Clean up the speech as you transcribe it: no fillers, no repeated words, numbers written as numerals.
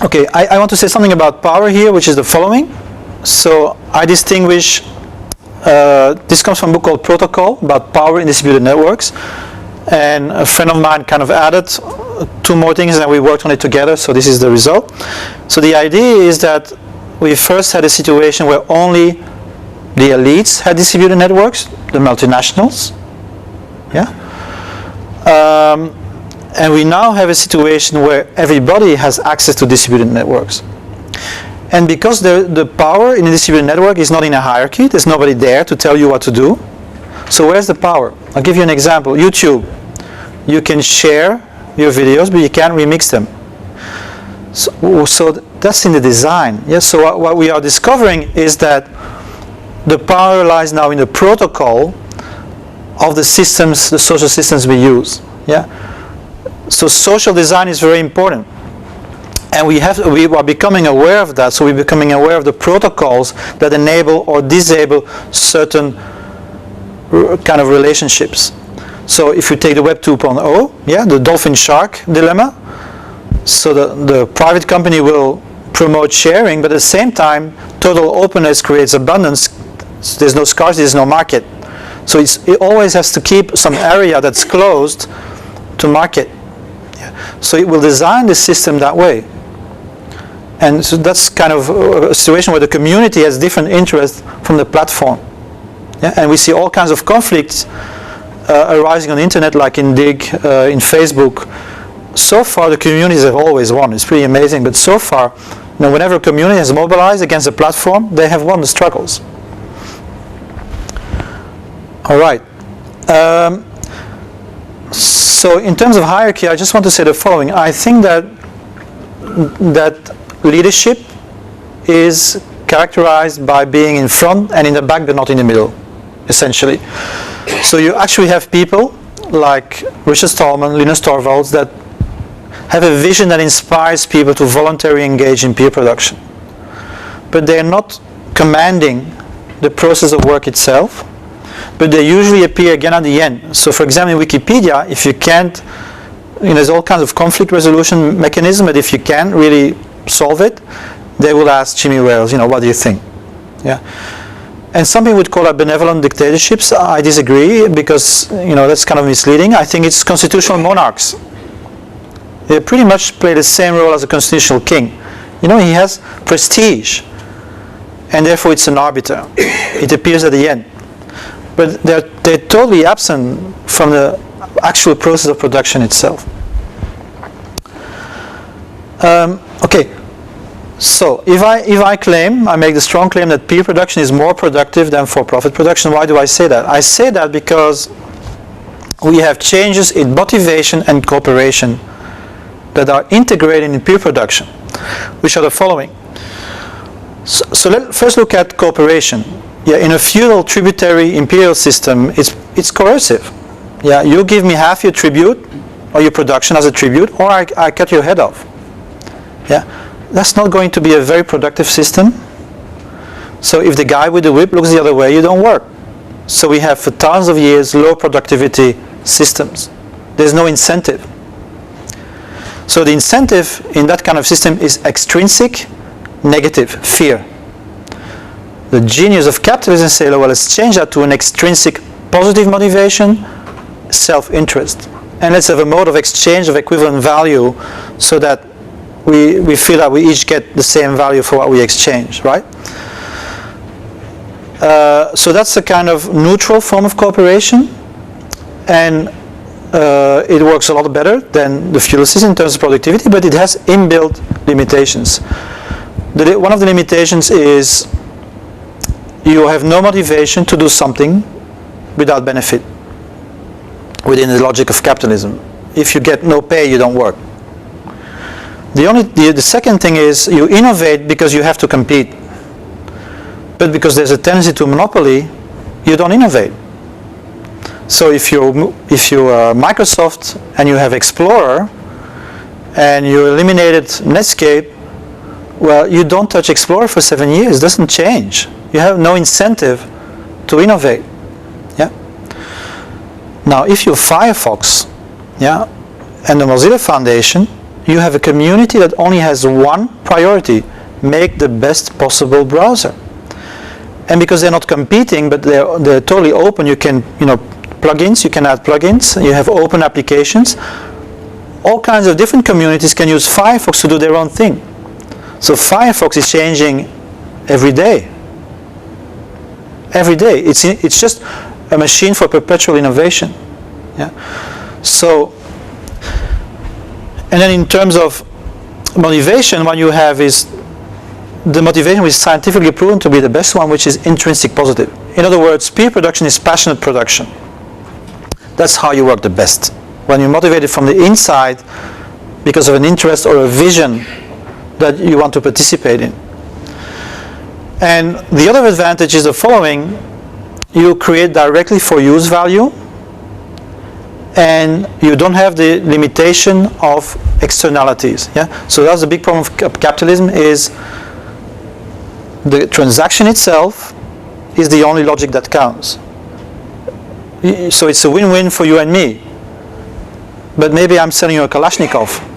Okay, I want to say something about power here, which is the following. So I distinguish, this comes from a book called Protocol, about power in distributed networks. And a friend of mine kind of added two more things, and we worked on it together, so this is the result. So the idea is that we first had a situation where only the elites had distributed networks, the multinationals. Yeah. And we now have a situation where everybody has access to distributed networks. And because the power in a distributed network is not in a hierarchy, there's nobody there to tell you what to do. So where's the power? I'll give you an example. YouTube. You can share your videos, but you can't remix them. So that's in the design. Yes. So what we are discovering is that the power lies now in the protocol of the systems, the social systems we use. Yeah. So social design is very important, and we are becoming aware of that. So we're becoming aware of the protocols that enable or disable certain kind of relationships. So if you take the Web 2.0, yeah, the dolphin shark dilemma. So the private company will promote sharing, but at the same time, total openness creates abundance. There's no scarcity, there's no market. So it always has to keep some area that's closed to market. So it will design the system that way. And so that's kind of a situation where the community has different interests from the platform. Yeah? And we see all kinds of conflicts arising on the internet, like in Dig, in Facebook. So far the communities have always won. It's pretty amazing, but so far, whenever a community has mobilized against a platform, they have won the struggles. Alright. So in terms of hierarchy, I just want to say the following. I think that leadership is characterized by being in front and in the back, but not in the middle, essentially. So you actually have people like Richard Stallman, Linus Torvalds, that have a vision that inspires people to voluntarily engage in peer production. But they're not commanding the process of work itself, but they usually appear again at the end. So for example, in Wikipedia, if you can't, there's all kinds of conflict resolution mechanism, but if you can't really solve it, they will ask Jimmy Wales, what do you think? Yeah. And some people would call that benevolent dictatorships. I disagree, because that's kind of misleading. I think it's constitutional monarchs. They pretty much play the same role as a constitutional king. He has prestige, and therefore it's an arbiter. It appears at the end. But they're totally absent from the actual process of production itself. Okay, so if I claim, I make the strong claim that peer production is more productive than for-profit production. Why do I say that? I say that because we have changes in motivation and cooperation that are integrated in peer production, which are the following. So let's first look at cooperation. Yeah, in a feudal tributary imperial system, it's coercive. Yeah, you give me half your tribute or your production as a tribute, or I cut your head off. Yeah, that's not going to be a very productive system. So if the guy with the whip looks the other way, you don't work. So we have for thousands of years low productivity systems. There's no incentive. So the incentive in that kind of system is extrinsic, negative, fear. The genius of capitalism say, well, let's change that to an extrinsic positive motivation, self-interest. And let's have a mode of exchange of equivalent value so that we feel that we each get the same value for what we exchange, right? So that's a kind of neutral form of cooperation, and it works a lot better than the feudal system in terms of productivity, but it has inbuilt limitations. One of the limitations is you have no motivation to do something without benefit within the logic of capitalism. If you get no pay, you don't work. The second thing is you innovate because you have to compete. But because there's a tendency to monopoly, you don't innovate. So if you're Microsoft and you have Explorer and you eliminated Netscape, well, you don't touch Explorer for 7 years. It doesn't change. You have no incentive to innovate. Yeah. Now, if you're Firefox, yeah, and the Mozilla Foundation, you have a community that only has one priority: make the best possible browser. And because they're not competing, but they're totally open, you can, plugins, you can add plugins, you have open applications. All kinds of different communities can use Firefox to do their own thing. So Firefox is changing every day. Every day. It's just a machine for perpetual innovation. Yeah. So, and then in terms of motivation, what you have is the motivation which is scientifically proven to be the best one, which is intrinsic positive. In other words, peer production is passionate production. That's how you work the best. When you're motivated from the inside because of an interest or a vision that you want to participate in. And the other advantage is the following: you create directly for use value, and you don't have the limitation of externalities. Yeah? So that's the big problem of capitalism, is the transaction itself is the only logic that counts. So it's a win-win for you and me. But maybe I'm selling you a Kalashnikov.